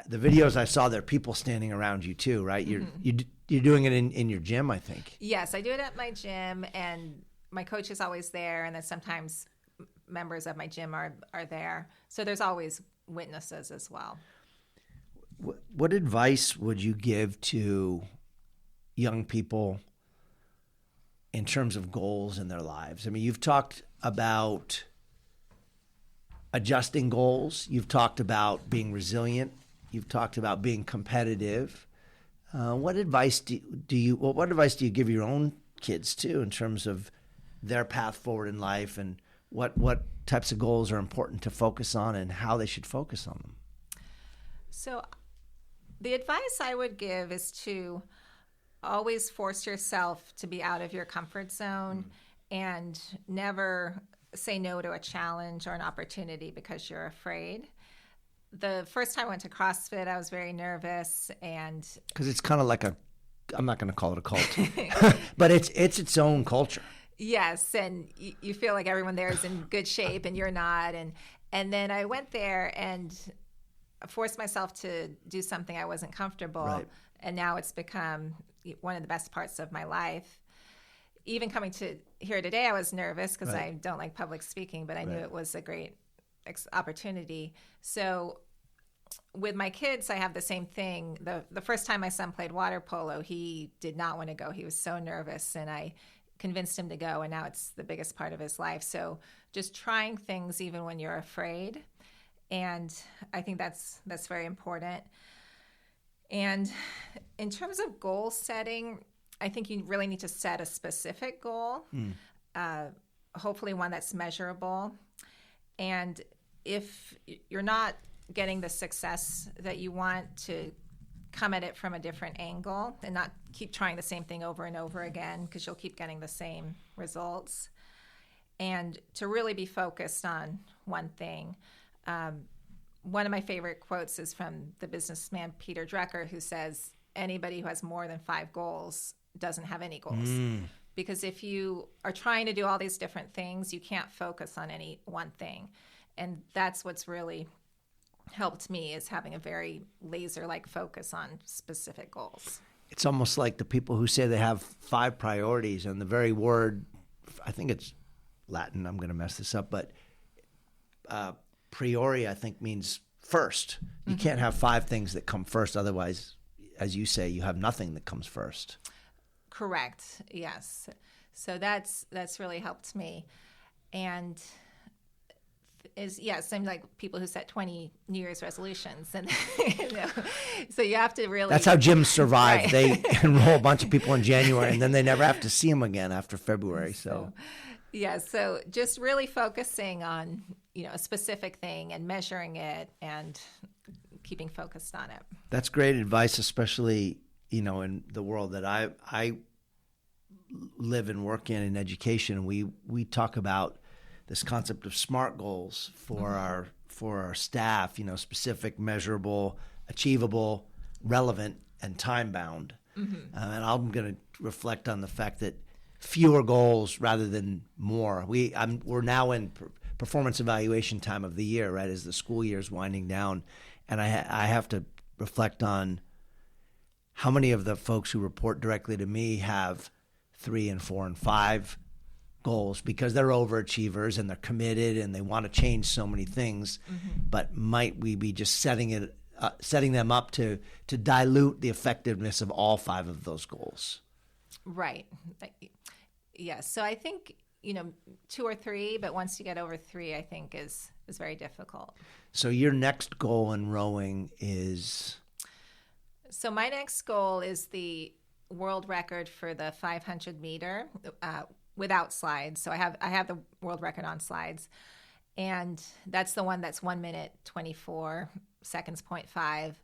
the videos I saw, there are people standing around you too, right? You're doing it in your gym, I think. Yes, I do it at my gym, and my coach is always there, and then sometimes members of my gym are there. So there's always witnesses as well. What advice would you give to young people in terms of goals in their lives? I mean, you've talked about adjusting goals. You've talked about being resilient. You've talked about being competitive. What advice do you give your own kids too, in terms of their path forward in life, and what types of goals are important to focus on and how they should focus on them? So the advice I would give is to always force yourself to be out of your comfort zone and never say no to a challenge or an opportunity because you're afraid. The first time I went to CrossFit, I was very nervous, and because it's kind of like I'm not going to call it a cult, but it's its own culture. Yes, and you feel like everyone there is in good shape, and you're not. And then I went there and forced myself to do something I wasn't comfortable, right. And now it's become one of the best parts of my life. Even coming to here today, I was nervous because I don't like public speaking, but I knew it was a great opportunity. So with my kids, I have the same thing. The first time my son played water polo, he did not want to go. He was so nervous, and I convinced him to go, and now it's the biggest part of his life. So just trying things even when you're afraid, and I think that's very important. And in terms of goal setting, I think you really need to set a specific goal, hopefully one that's measurable. And if you're not getting the success that you want, to come at it from a different angle and not keep trying the same thing over and over again, because you'll keep getting the same results. And to really be focused on one thing. One of my favorite quotes is from the businessman Peter Drucker, who says, anybody who has more than 5 goals doesn't have any goals. Because if you are trying to do all these different things, you can't focus on any one thing. And that's what's really helped me is having a very laser-like focus on specific goals. It's almost like the people who say they have 5 priorities, and the very word, I think it's Latin, I'm going to mess this up, but priori, I think, means first. You can't have 5 things that come first. Otherwise, as you say, you have nothing that comes first. Correct. Yes. So that's really helped me. And same like people who set 20 New Year's resolutions, and so you have to really. That's how gyms survive. Right. They enroll a bunch of people in January, and then they never have to see them again after February. So just really focusing on a specific thing and measuring it and keeping focused on it. That's great advice, especially in the world that I live and work in education. We talk about this concept of SMART goals for our staff, specific, measurable, achievable, relevant, and time bound. And I'm going to reflect on the fact that fewer goals rather than more. We're now in performance evaluation time of the year, right, as the school year is winding down, and I have to reflect on how many of the folks who report directly to me have 3 and 4 and 5 goals because they're overachievers and they're committed and they want to change so many things. But might we be just setting them up to dilute the effectiveness of all 5 of those goals? Right. Yes. So I think 2 or 3, but once you get over 3, I think is very difficult. So your next goal in rowing is? So my next goal is the world record for the 500 meter without slides. So I have the world record on slides, and that's the one that's 1 minute 24 seconds 0.5.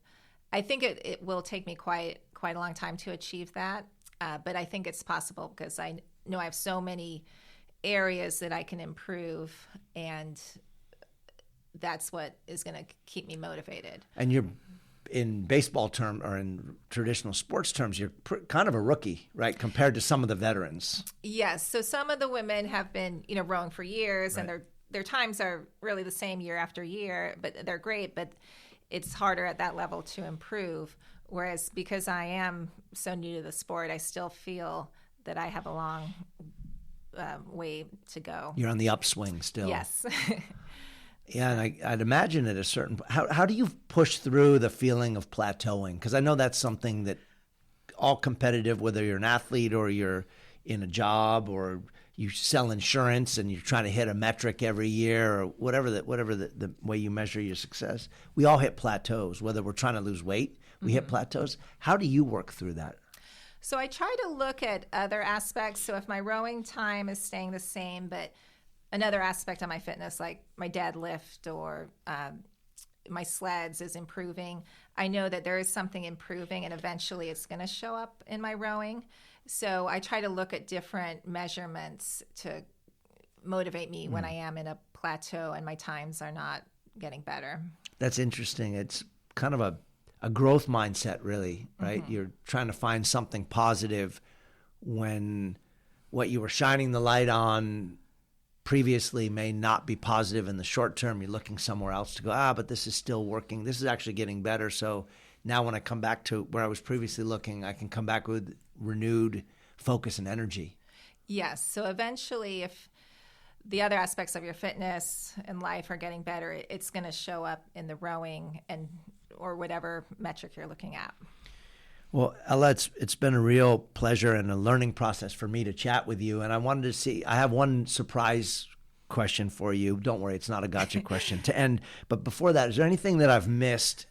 I think it will take me quite a long time to achieve that, but I think it's possible because I know I have so many areas that I can improve, and that's what is going to keep me motivated. And you're, in baseball term or in traditional sports terms, you're kind of a rookie, right, compared to some of the veterans. Yes. So some of the women have been, rowing for years, right, and their times are really the same year after year, but they're great, but it's harder at that level to improve. Whereas because I am so new to the sport, I still feel that I have a long way to go. You're on the upswing still. Yes. Yeah, and I'd imagine at a certain point, how do you push through the feeling of plateauing? Because I know that's something that all competitive, whether you're an athlete or you're in a job or you sell insurance and you're trying to hit a metric every year or whatever the way you measure your success, we all hit plateaus. Whether we're trying to lose weight, we hit plateaus. How do you work through that? So I try to look at other aspects. So if my rowing time is staying the same, but another aspect of my fitness, like my deadlift or my sleds is improving, I know that there is something improving and eventually it's going to show up in my rowing. So I try to look at different measurements to motivate me when I am in a plateau and my times are not getting better. That's interesting. It's kind of a growth mindset, really, right? You're trying to find something positive when what you were shining the light on previously may not be positive in the short term. You're looking somewhere else to go, but this is still working. This is actually getting better. So now when I come back to where I was previously looking, I can come back with renewed focus and energy. Yes. So eventually, if the other aspects of your fitness and life are getting better, it's going to show up in the rowing or whatever metric you're looking at. Well, Ella, it's been a real pleasure and a learning process for me to chat with you. And I wanted to see, I have one surprise question for you. Don't worry, it's not a gotcha question to end. But before that, is there anything that I've missed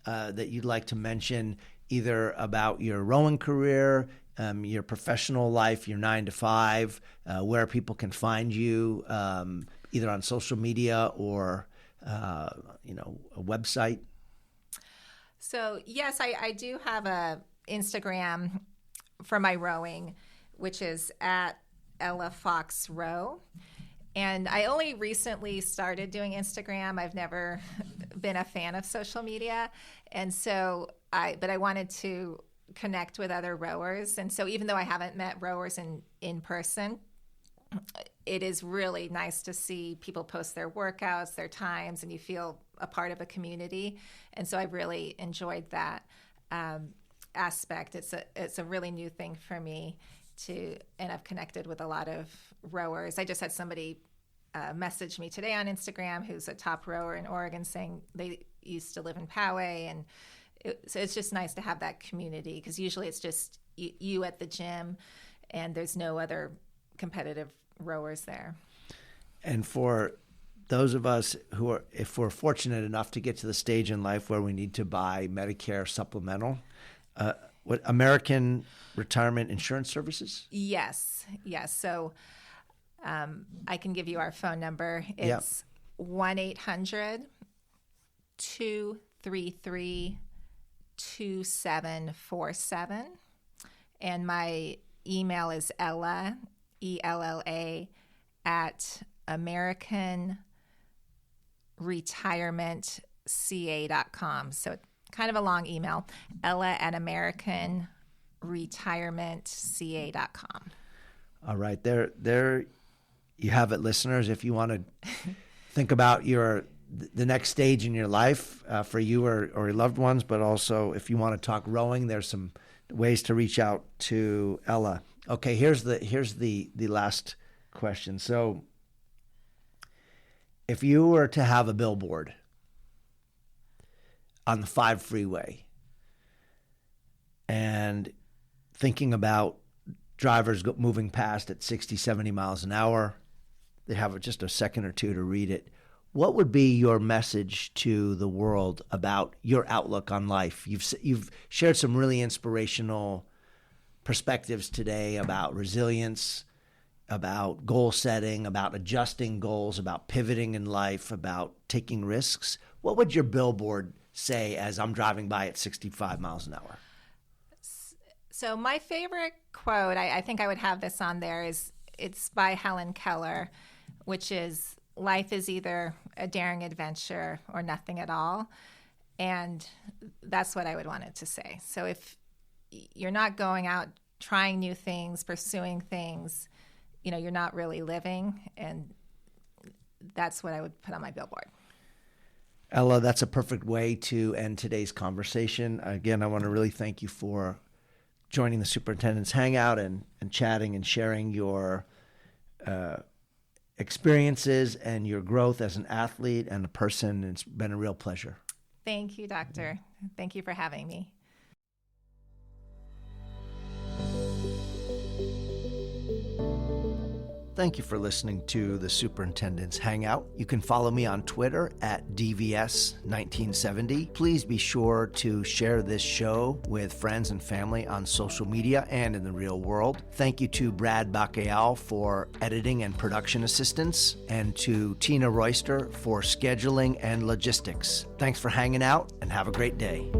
that you'd like to mention, either about your rowing career, your professional life, your 9 to 5, where people can find you, either on social media or, a website? So, yes, I do have a Instagram for my rowing, which is at Ella Fox Row. And I only recently started doing Instagram. I've never been a fan of social media. And so but I wanted to connect with other rowers. And so even though I haven't met rowers in person, it is really nice to see people post their workouts, their times, and you feel a part of a community. And so I really enjoyed that aspect. It's a really new thing for me and I've connected with a lot of rowers. I just had somebody message me today on Instagram who's a top rower in Oregon saying they used to live in Poway. And so it's just nice to have that community, because usually it's just you at the gym and there's no other competitive rowers there. And for those of us if we're fortunate enough to get to the stage in life where we need to buy Medicare supplemental, what American Retirement Insurance Services? Yes. So I can give you our phone number. It's 1-800-233-2747. And my email is Ella, ELLA, at AmericanRetirementCA.com. So kind of a long email, Ella at AmericanRetirementCA.com. All right. There you have it, listeners. If you want to think about the next stage in your life for you or your loved ones, but also if you want to talk rowing, there's some ways to reach out to Ella. Okay, here's the last question. So if you were to have a billboard on the 5 freeway and thinking about drivers moving past at 60, 70 miles an hour, they have just a second or two to read it. What would be your message to the world about your outlook on life? You've shared some really inspirational perspectives today about resilience, about goal setting, about adjusting goals, about pivoting in life, about taking risks. What would your billboard say as I'm driving by at 65 miles an hour? So my favorite quote, I think I would have this on there, it's by Helen Keller, which is, life is either a daring adventure or nothing at all. And that's what I would want it to say. So if you're not going out trying new things, pursuing things, you're not really living. And that's what I would put on my billboard. Ella, that's a perfect way to end today's conversation. Again, I want to really thank you for joining the Superintendent's Hangout and chatting and sharing your experiences and your growth as an athlete and a person. It's been a real pleasure. Thank you, Doctor. Thank you for having me. Thank you for listening to the Superintendent's Hangout. You can follow me on Twitter at DVS1970. Please be sure to share this show with friends and family on social media and in the real world. Thank you to Brad Bacayal for editing and production assistance, and to Tina Royster for scheduling and logistics. Thanks for hanging out, and have a great day.